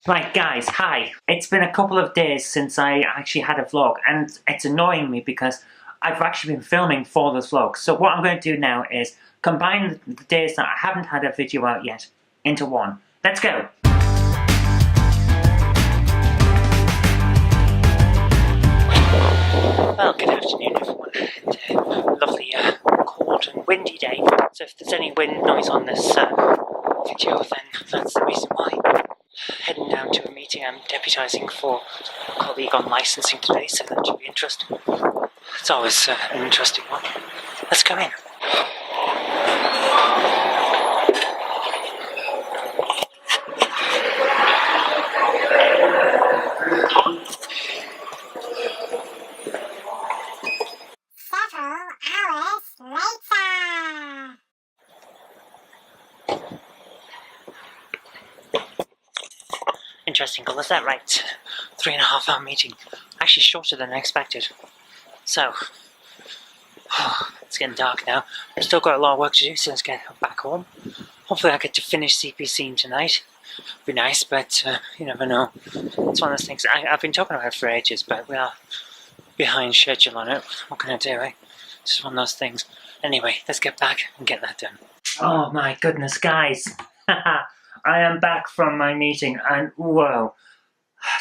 Right, guys, hi. It's been a couple of days since I actually had a vlog, and it's annoying me because I've actually been filming for this vlog. So what I'm going to do now is combine the days that I haven't had a video out yet into one. Let's go. Well, good afternoon, everyone. Lovely, cold and windy day. So if there's any wind noise on this video, then that's the reason why. Heading down to a meeting. I'm deputising for a colleague on licensing today, so that should be interesting. It's always an interesting one. Let's go in. Several hours later. Interesting, is that right? 3.5 hour meeting. Actually shorter than I expected. So, it's getting dark now. I've still got a lot of work to do, so let's get back home. Hopefully I get to finish CPCing tonight. Be nice, but you never know. It's one of those things. I've been talking about it for ages, but we are behind schedule on it. What can I do, eh? It's just one of those things. Anyway, let's get back and get that done. Oh my goodness, guys. I am back from my meeting and whoa,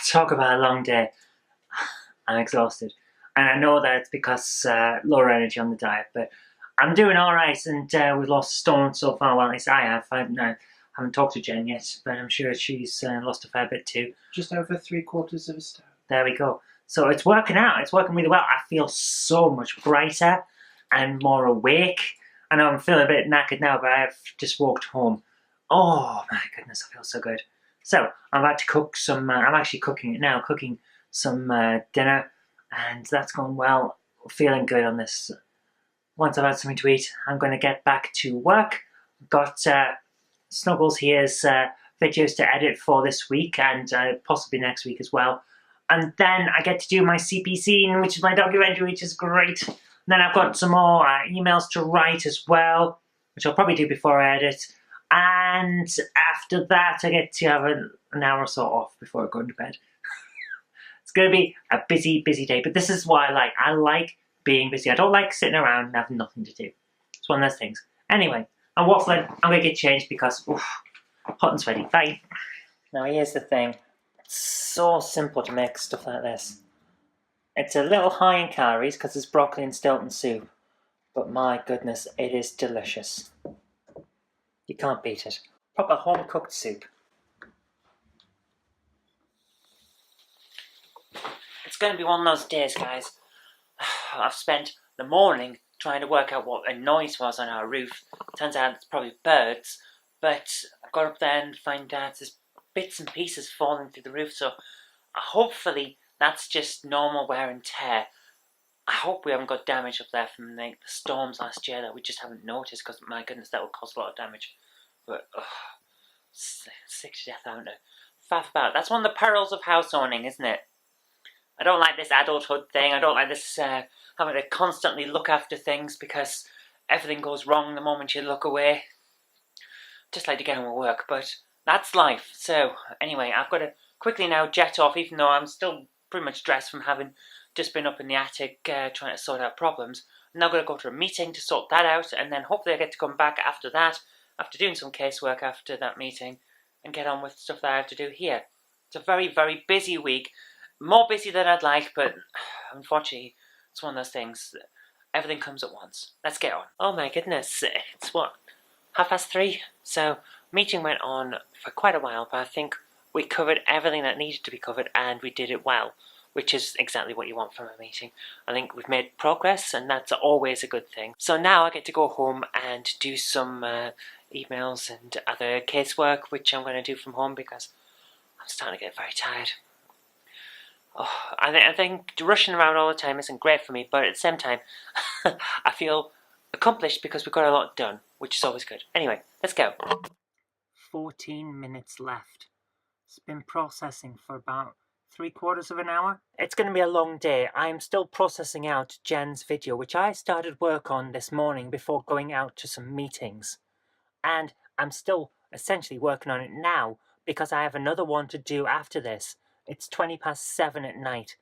talk about a long day. I'm exhausted. And I know that it's because lower energy on the diet, but I'm doing alright, and we've lost a stone so far. Well, at least I have. I haven't talked to Jen yet, but I'm sure she's lost a fair bit too. Just over 3/4 of a stone. There we go. So it's working out. It's working really well. I feel so much brighter and more awake. I know I'm feeling a bit knackered now, but I've just walked home. Oh my goodness, I feel so good. So I'm about to cook some, I'm actually cooking it now, cooking some dinner, and that's going well. Feeling good on this. Once I've had something to eat, I'm going to get back to work. Got Snuggles here's videos to edit for this week and possibly next week as well. And then I get to do my CPC, which is my documentary, which is great. And then I've got some more emails to write as well, which I'll probably do before I edit. And after that, I get to have an hour or so off before I go to bed. It's going to be a busy, busy day. But this is what I like. I like being busy. I don't like sitting around and having nothing to do. It's one of those things. Anyway, I'm waffling. I'm going to get changed because, oof, hot and sweaty. Bye. Now, here's the thing. It's so simple to make stuff like this. It's a little high in calories because it's broccoli and Stilton soup. But my goodness, it is delicious. You can't beat it. Proper home-cooked soup. It's going to be one of those days, guys. I've spent the morning trying to work out what a noise was on our roof. Turns out it's probably birds. But I got up there and find out there's bits and pieces falling through the roof. So hopefully that's just normal wear and tear. I hope we haven't got damage up there from the storms last year that we just haven't noticed, because my goodness, that would cause a lot of damage. But, sick to death, aren't I? Faff about. That's one of the perils of house owning, isn't it? I don't like this adulthood thing. I don't like this having to constantly look after things because everything goes wrong the moment you look away. Just like to get on with work, but that's life. So, anyway, I've got to quickly now jet off, even though I'm still pretty much dressed from having just been up in the attic trying to sort out problems. I'm now going to go to a meeting to sort that out, and then hopefully I get to come back after that, after doing some casework after that meeting, and get on with stuff that I have to do here. It's a very, very busy week. More busy than I'd like, but unfortunately, it's one of those things. Everything comes at once. Let's get on. Oh my goodness, it's what? 3:30? So, meeting went on for quite a while, but I think we covered everything that needed to be covered, and we did it well, which is exactly what you want from a meeting. I think we've made progress, and that's always a good thing. So now I get to go home and do some emails and other casework, which I'm going to do from home because I'm starting to get very tired. Oh, I think rushing around all the time isn't great for me, but at the same time, I feel accomplished because we've got a lot done, which is always good. Anyway, let's go. 14 minutes left. It's been processing for about 3/4 of an hour. It's going to be a long day. I'm still processing out Jen's video, which I started work on this morning before going out to some meetings. And I'm still essentially working on it now, because I have another one to do after this. It's 7:20 at night.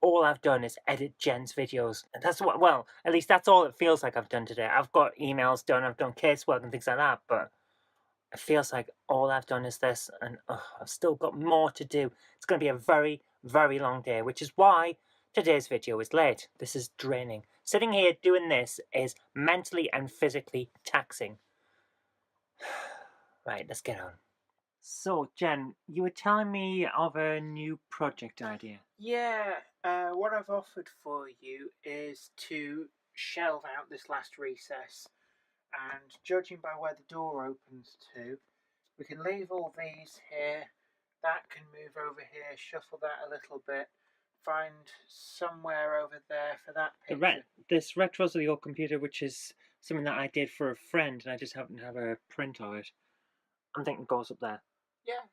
All I've done is edit Jen's videos. And that's what, well, at least that's all it feels like I've done today. I've got emails done, I've done casework and things like that, but it feels like all I've done is this, and I've still got more to do. It's going to be a very, very long day, which is why today's video is late. This is draining. Sitting here doing this is mentally and physically taxing. Right, let's get on. So, Jen, you were telling me of a new project idea. Yeah, what I've offered for you is to shelve out this last recess, and judging by where the door opens to, we can leave all these here, that can move over here, shuffle that a little bit, find somewhere over there for that picture. This retro's of your computer, which is something that I did for a friend, and I just happen to have a print of it. I'm thinking it goes up there.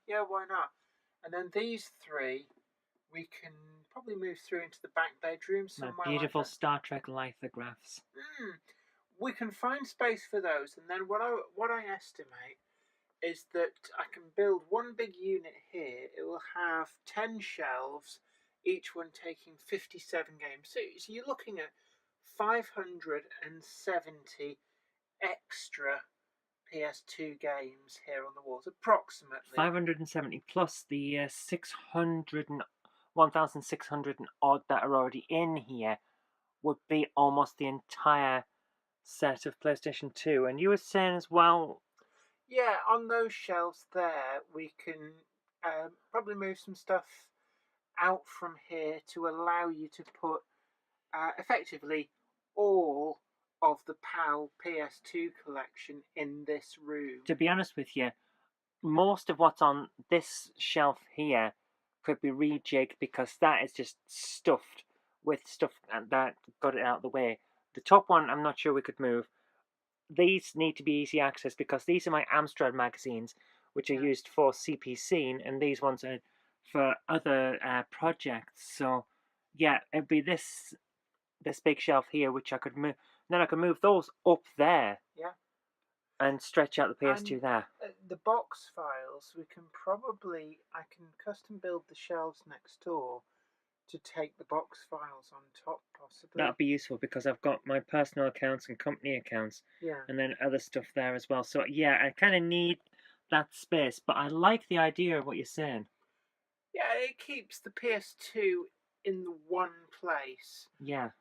Yeah, why not? And then these three, we can probably move through into the back bedroom somewhere. My beautiful like that. Star Trek lithographs. We can find space for those, and then what I estimate is that I can build one big unit here. It will have 10 shelves, each one taking 57 games. So you're looking at 570 extra PS2 games here on the walls, approximately. 570 plus the 1,600 and odd that are already in here would be almost the entire set of PlayStation 2. And you were saying as well... Yeah, on those shelves there, we can probably move some stuff out from here to allow you to put effectively all of the PAL PS2 collection in this room. To be honest with you, most of what's on this shelf here could be rejigged, because that is just stuffed with stuff that got it out of the way. The top one, I'm not sure we could move. These need to be easy access, because these are my Amstrad magazines, which are used for CP Scene, and these ones are for other projects. So, yeah, it'd be this big shelf here, which I could move. Then I can move those up there. Yeah. And stretch out the PS2 there. The box files, I can custom build the shelves next door to take the box files on top, possibly. That'd be useful, because I've got my personal accounts and company accounts. Yeah. And then other stuff there as well. So, yeah, I kind of need that space, but I like the idea of what you're saying. Yeah, it keeps the PS2 in the one place. Yeah.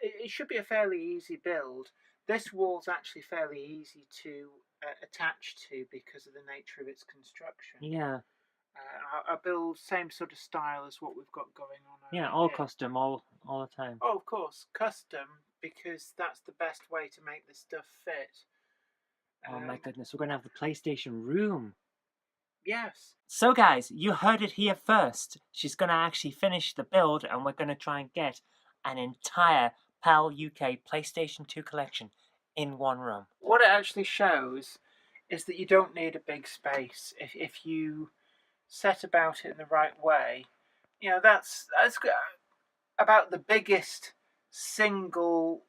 It should be a fairly easy build. This wall's actually fairly easy to attach to because of the nature of its construction. Yeah. I build same sort of style as what we've got going on. Yeah, all custom, all the time. Oh, of course, custom, because that's the best way to make this stuff fit. Oh my goodness, we're going to have the PlayStation room. Yes. So guys, you heard it here first. She's going to actually finish the build, and we're going to try and get an entire PAL UK PlayStation 2 collection in one room. What it actually shows is that you don't need a big space. If you set about it in the right way, you know, that's about the biggest single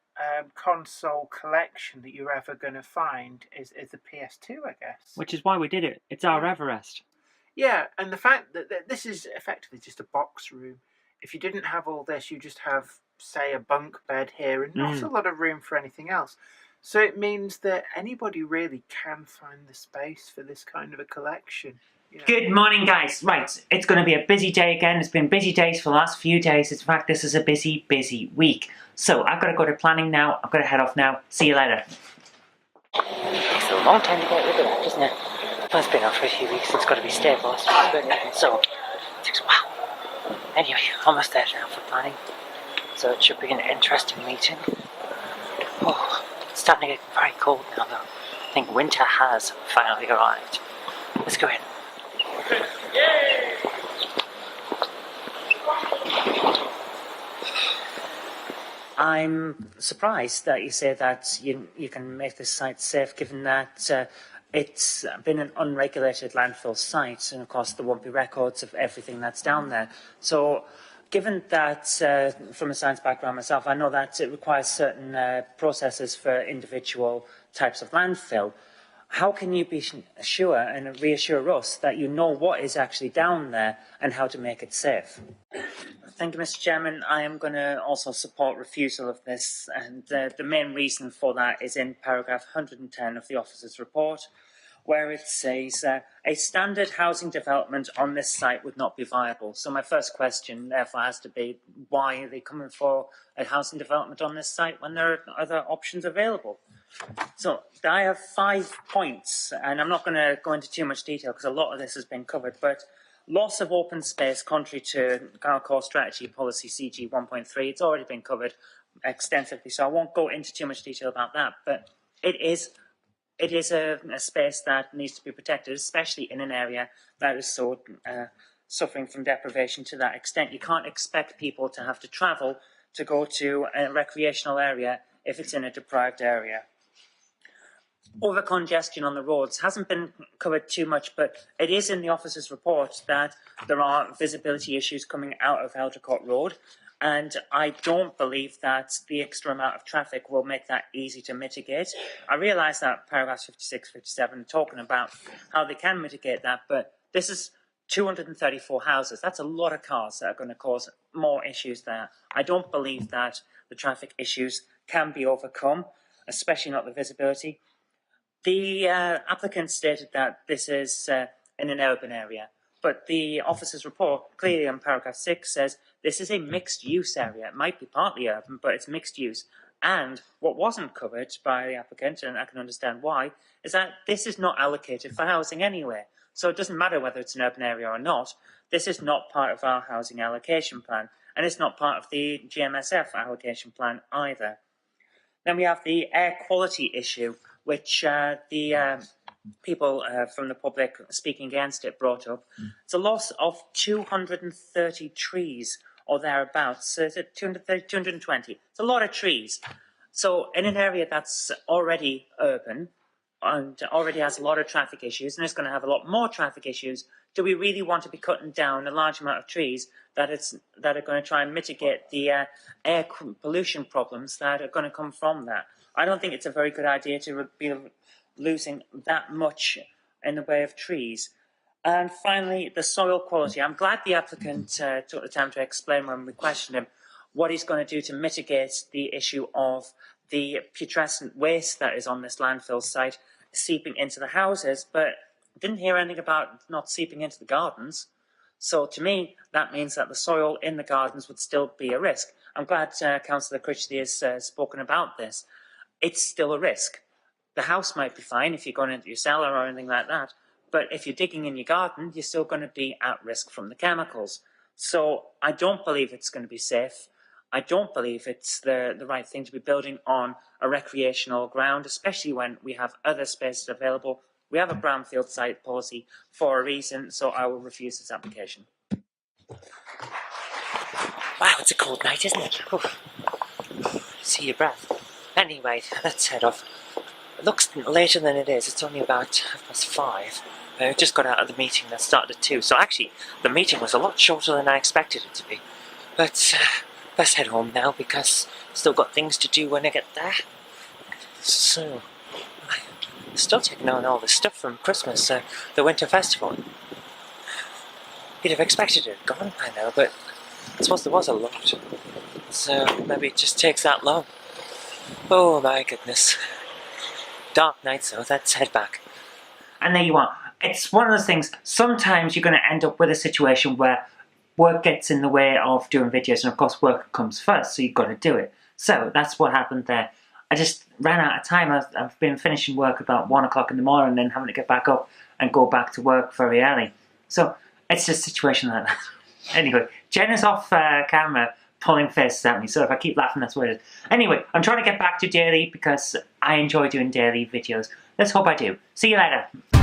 console collection that you're ever going to find is the PS2, I guess. Which is why we did it. It's our Everest. Yeah, and the fact that this is effectively just a box room. If you didn't have all this, you just have, say, a bunk bed here and not a lot of room for anything else. So it means that anybody really can find the space for this kind of a collection. You know. Good morning, guys. Right, it's going to be a busy day again. It's been busy days for the last few days. In fact, this is a busy, busy week. So I've got to go to planning now. I've got to head off now. See you later. It's a long time to get rid of that, isn't it? Well, it's been out for a few weeks. It's got to be stabilised. So, it takes a while. Anyway, almost there now for planning. So it should be an interesting meeting. Oh, it's starting to get very cold now, though. I think winter has finally arrived. Let's go in. Yay! I'm surprised that you say that you can make this site safe, given that it's been an unregulated landfill site, and of course there won't be records of everything that's down there. So, given that from a science background myself, I know that it requires certain processes for individual types of landfill. how can you be sure and reassure us that you know what is actually down there and how to make it safe? Thank you, Mr. Chairman. I am going to also support refusal of this, and the main reason for that is in paragraph 110 of the officer's report, where it says a standard housing development on this site would not be viable. So my first question therefore has to be, why are they coming for a housing development on this site when there are other options available? So I have 5 points, and I'm not going to go into too much detail because a lot of this has been covered, but loss of open space contrary to our core strategy policy CG 1.3, it's already been covered extensively, so I won't go into too much detail about that, but it is a space that needs to be protected, especially in an area that is so suffering from deprivation to that extent. You can't expect people to have to travel to go to a recreational area if it's in a deprived area. Over congestion on the roads hasn't been covered too much, but it is in the officer's report that there are visibility issues coming out of Eldercourt Road, and I don't believe that the extra amount of traffic will make that easy to mitigate. I realise that paragraphs 56, 57 are talking about how they can mitigate that, but this is 234 houses. That's a lot of cars that are going to cause more issues there. I don't believe that the traffic issues can be overcome, especially not the visibility. The applicant stated that this is in an urban area, but the officer's report clearly on paragraph 6 says this is a mixed-use area. It might be partly urban, but it's mixed use. And what wasn't covered by the applicant, and I can understand why, is that this is not allocated for housing anyway. So it doesn't matter whether it's an urban area or not. This is not part of our housing allocation plan, and it's not part of the GMSF allocation plan either. Then we have the air quality issue, which the people from the public speaking against it brought up. It's a loss of 230 trees or thereabouts. So is it 230, 220? It's a lot of trees. So in an area that's already urban and already has a lot of traffic issues and it's going to have a lot more traffic issues, do we really want to be cutting down a large amount of trees that are going to try and mitigate the air pollution problems that are going to come from that? I don't think it's a very good idea to be losing that much in the way of trees. And finally, the soil quality. I'm glad the applicant took the time to explain when we questioned him what he's going to do to mitigate the issue of the putrescent waste that is on this landfill site seeping into the houses, but didn't hear anything about not seeping into the gardens. So to me, that means that the soil in the gardens would still be a risk. I'm glad Councillor Critchley has spoken about this. It's still a risk. The house might be fine if you're going into your cellar or anything like that, but if you're digging in your garden, you're still going to be at risk from the chemicals. So I don't believe it's going to be safe. I don't believe it's the right thing to be building on a recreational ground, especially when we have other spaces available. We have a brownfield site policy for a reason, so I will refuse this application. Wow, it's a cold night, isn't it? See your breath. Anyway, let's head off. It looks later than it is. It's only about 5:30. I just got out of the meeting that started at 2, so actually the meeting was a lot shorter than I expected it to be. But let's head home now because I've still got things to do when I get there. So, I'm still taking on all this stuff from Christmas, the Winter Festival. You'd have expected it gone by now, but I suppose there was a lot. So maybe it just takes that long. Oh my goodness. Dark night, so let's head back. And there you are. It's one of those things, sometimes you're going to end up with a situation where work gets in the way of doing videos, and of course work comes first, so you've got to do it. So that's what happened there. I just ran out of time. I've been finishing work about 1 o'clock in the morning and then having to get back up and go back to work very early. So it's just a situation like that. Anyway, Jen is off camera pulling faces at me, so if I keep laughing, that's what it is. Anyway, I'm trying to get back to daily because I enjoy doing daily videos. Let's hope I do. See you later.